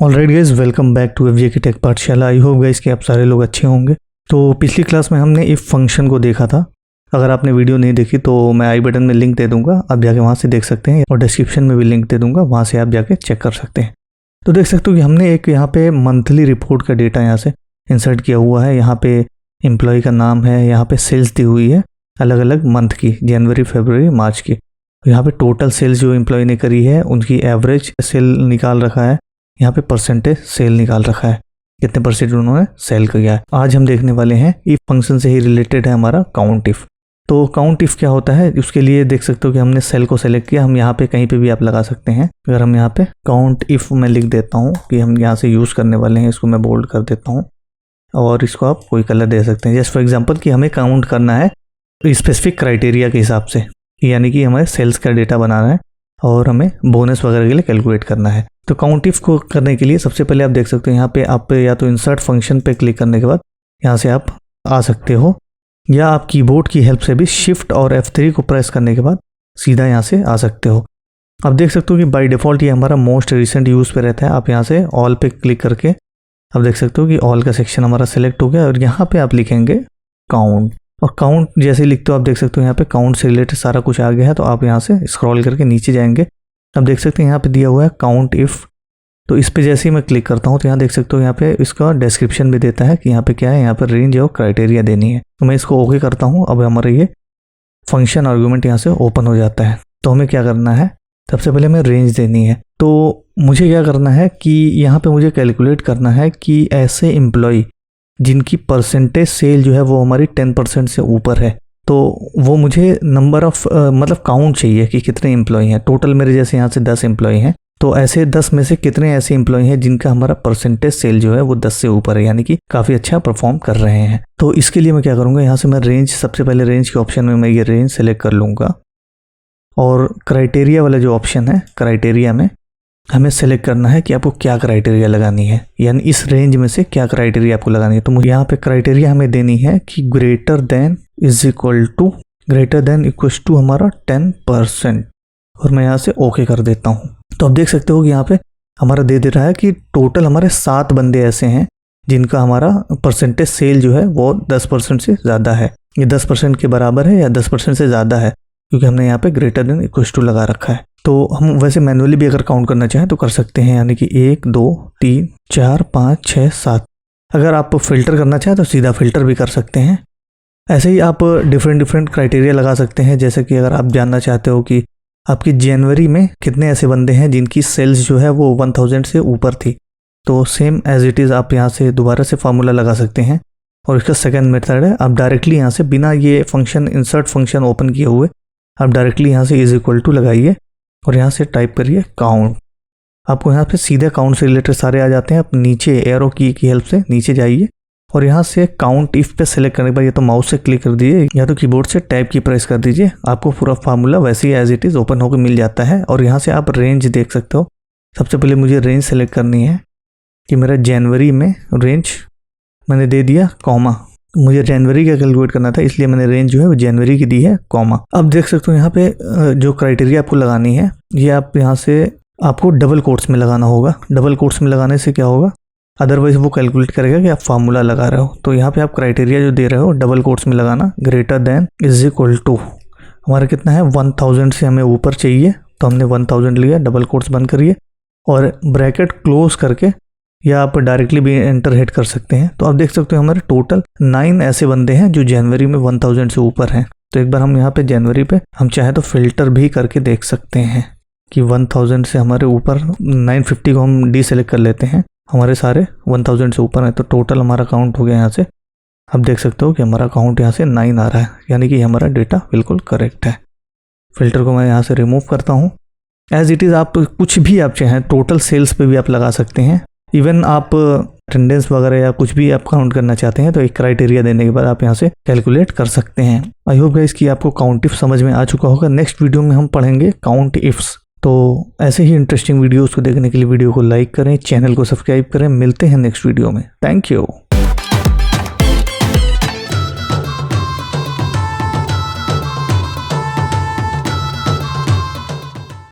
Alright guys, welcome back to FJK tech Pathshala. I hope guys कि आप सारे लोग अच्छे होंगे। तो पिछली क्लास में हमने इफ फंक्शन को देखा था। अगर आपने वीडियो नहीं देखी तो मैं आई बटन में लिंक दे दूंगा, आप जाके वहाँ से देख सकते हैं, और डिस्क्रिप्शन में भी लिंक दे दूंगा, वहाँ से आप जाके चेक कर सकते हैं। तो देख सकते हो कि हमने एक यहाँ पे मंथली रिपोर्ट का डेटा यहाँ से इंसर्ट किया हुआ है। यहाँ पे एम्प्लॉय का नाम है, यहाँ पे सेल्स दी हुई है अलग अलग मंथ की, जनवरी, फरवरी, मार्च की। यहाँ पे टोटल सेल्स जो एम्प्लॉय ने करी है उनकी एवरेज सेल निकाल रखा है। यहाँ पे परसेंटेज सेल निकाल रखा है, कितने परसेंट उन्होंने सेल किया है। आज हम देखने वाले हैं इफ फंक्शन से ही रिलेटेड है हमारा काउंट इफ। तो काउंट इफ क्या होता है, उसके लिए देख सकते हो कि हमने सेल को सेलेक्ट किया। हम यहाँ पे कहीं पे भी आप लगा सकते हैं। अगर हम यहाँ पे काउंट इफ में लिख देता हूँ कि हम यहाँ से यूज करने वाले हैं, इसको मैं बोल्ड कर देता हूँ और इसको आप कोई कलर दे सकते हैं। जस्ट फॉर एग्जाम्पल कि हमें काउंट करना है स्पेसिफिक क्राइटेरिया के हिसाब से, यानी कि हमें सेल्स का डेटा बनाना है और हमें बोनस वगैरह के लिए कैलकुलेट करना है। तो काउंट इफ को करने के लिए सबसे पहले आप देख सकते हो यहाँ पे आप या तो इंसर्ट फंक्शन पे क्लिक करने के बाद यहाँ से आप आ सकते हो, या आप कीबोर्ड की हेल्प से भी शिफ्ट और F3 को प्रेस करने के बाद सीधा यहाँ से आ सकते हो। आप देख सकते हो कि बाय डिफ़ॉल्ट ये हमारा मोस्ट रिसेंट यूज़ पे रहता है। आप यहाँ से ऑल पे क्लिक करके आप देख सकते हो कि ऑल का सेक्शन हमारा सेलेक्ट हो गया और यहाँ पे आप लिखेंगे काउंट, और काउंट जैसे लिखते हो आप देख सकते हो यहाँ पे काउंट से रिलेटेड सारा कुछ आ गया है। तो आप यहाँ से स्क्रॉल करके नीचे जाएंगे, आप देख सकते हैं यहाँ पे दिया हुआ है काउंट इफ। तो इस पे जैसे ही मैं क्लिक करता हूँ तो यहाँ देख सकते हो यहाँ पे इसका डिस्क्रिप्शन भी देता है कि यहाँ पे क्या है, यहाँ पे रेंज और क्राइटेरिया देनी है। तो मैं इसको ओके करता हूँ। अब हमारा ये फंक्शन आर्गुमेंट यहाँ से ओपन हो जाता है। तो हमें क्या करना है, सबसे पहले हमें रेंज देनी है। तो मुझे क्या करना है कि यहाँ पे मुझे कैलकुलेट करना है कि ऐसे एम्प्लॉय जिनकी परसेंटेज सेल जो है वो हमारी 10% से ऊपर है, तो वो मुझे नंबर ऑफ मतलब काउंट चाहिए कि कितने एम्प्लॉय हैं। टोटल मेरे जैसे यहाँ से 10 एम्प्लॉय हैं, तो ऐसे 10 में से कितने ऐसे एम्प्लॉय हैं जिनका हमारा परसेंटेज सेल जो है वो 10 से ऊपर है, यानी कि काफ़ी अच्छा परफॉर्म कर रहे हैं। तो इसके लिए मैं क्या करूँगा, यहाँ से मैं रेंज, सबसे पहले रेंज के ऑप्शन में मैं ये रेंज सेलेक्ट कर लूँगा, और क्राइटेरिया वाला जो ऑप्शन है, क्राइटेरिया में हमें सेलेक्ट करना है कि आपको क्या क्राइटेरिया लगानी है, यानी इस रेंज में से क्या क्राइटेरिया आपको लगानी है। तो मुझे यहाँ पे क्राइटेरिया हमें देनी है कि ग्रेटर देन इक्वल्स टू हमारा 10%, और मैं यहाँ से ओके कर देता हूँ। तो आप देख सकते हो कि यहाँ पे हमारा दे रहा है कि टोटल हमारे 7 बंदे ऐसे हैं जिनका हमारा परसेंटेज सेल जो है वो 10% से ज़्यादा है। ये 10% के बराबर है या 10% से ज़्यादा है, क्योंकि हमने यहाँ पे ग्रेटर देन इक्वल्स टू लगा रखा है। तो हम वैसे मैनुअली भी अगर काउंट करना चाहें तो कर सकते हैं, यानी कि 1 2 3 4 5 6 7। अगर आप फिल्टर करना चाहें तो सीधा फिल्टर भी कर सकते हैं। ऐसे ही आप डिफरेंट क्राइटेरिया लगा सकते हैं। जैसे कि अगर आप जानना चाहते हो कि आपकी जनवरी में कितने ऐसे बंदे हैं जिनकी सेल्स जो है वो 1000 से ऊपर थी, तो सेम एज इट इज़ आप यहाँ से दोबारा से फार्मूला लगा सकते हैं। और इसका सेकंड मेथड है, आप डायरेक्टली यहाँ से बिना ये फंक्शन इंसर्ट फंक्शन ओपन किए हुए आप डायरेक्टली यहाँ से इज इक्वल टू लगाइए और यहाँ से टाइप करिए काउंट। आपको यहाँ पे सीधे काउंट से रिलेटेड सारे आ जाते हैं। आप नीचे एरो की हेल्प से नीचे जाइए और यहाँ से काउंट इफ पे सेलेक्ट करने के बाद या तो माउस से क्लिक कर दीजिए या तो कीबोर्ड से टैब की प्रेस कर दीजिए। आपको पूरा फार्मूला वैसे ही एज इट इज़ ओपन होकर मिल जाता है। और यहाँ से आप रेंज देख सकते हो। सबसे पहले मुझे रेंज सेलेक्ट करनी है कि मेरा जनवरी में रेंज मैंने दे दिया कॉमा, मुझे जनवरी का कैलकुलेट करना था इसलिए मैंने रेंज जो है वो जनवरी की दी है कॉमा। अब देख सकते हो यहाँ पे जो क्राइटेरिया आपको लगानी है ये आप यहाँ से आपको डबल कोट्स में लगाना होगा। डबल कोट्स में लगाने से क्या होगा, अदरवाइज वो कैलकुलेट करेगा कि आप फार्मूला लगा रहे हो। तो यहाँ पे आप क्राइटेरिया जो दे रहे हो डबल कोट्स में लगाना, greater than is equal to हमारा कितना है 1000 से हमें ऊपर चाहिए, तो हमने 1000 लिया, डबल कोट्स बंद करिए और ब्रैकेट क्लोज करके, या आप डायरेक्टली भी एंटर हिट कर सकते हैं। तो आप देख सकते हो हमारे टोटल 9 ऐसे बंदे हैं जो जनवरी में 1000 से ऊपर हैं। तो एक बार हम यहाँ पे जनवरी पे हम चाहे तो फिल्टर भी करके देख सकते हैं कि 1000 से हमारे ऊपर 950 को हम डी सेलेक्ट कर लेते हैं, हमारे सारे 1000 से ऊपर हैं। तो टोटल हमारा काउंट हो गया यहाँ से। आप देख सकते हो कि हमारा काउंट यहाँ से 9 आ रहा है, यानी कि हमारा डेटा बिल्कुल करेक्ट है। फिल्टर को मैं यहाँ से रिमूव करता हूँ। एज इट इज़ आप कुछ भी आप चाहें टोटल सेल्स पे भी आप लगा सकते हैं। इवन आप अटेंडेंस वगैरह या कुछ भी आप काउंट करना चाहते हैं तो एक क्राइटेरिया देने के बाद आप यहाँ से कैलकुलेट कर सकते हैं। आई होप गाइस कि आपको काउंट इफ समझ में आ चुका होगा। नेक्स्ट वीडियो में हम पढ़ेंगे काउंट इफ्स। तो ऐसे ही इंटरेस्टिंग वीडियोस को देखने के लिए वीडियो को लाइक करें, चैनल को सब्सक्राइब करें। मिलते हैं नेक्स्ट वीडियो में। Thank you.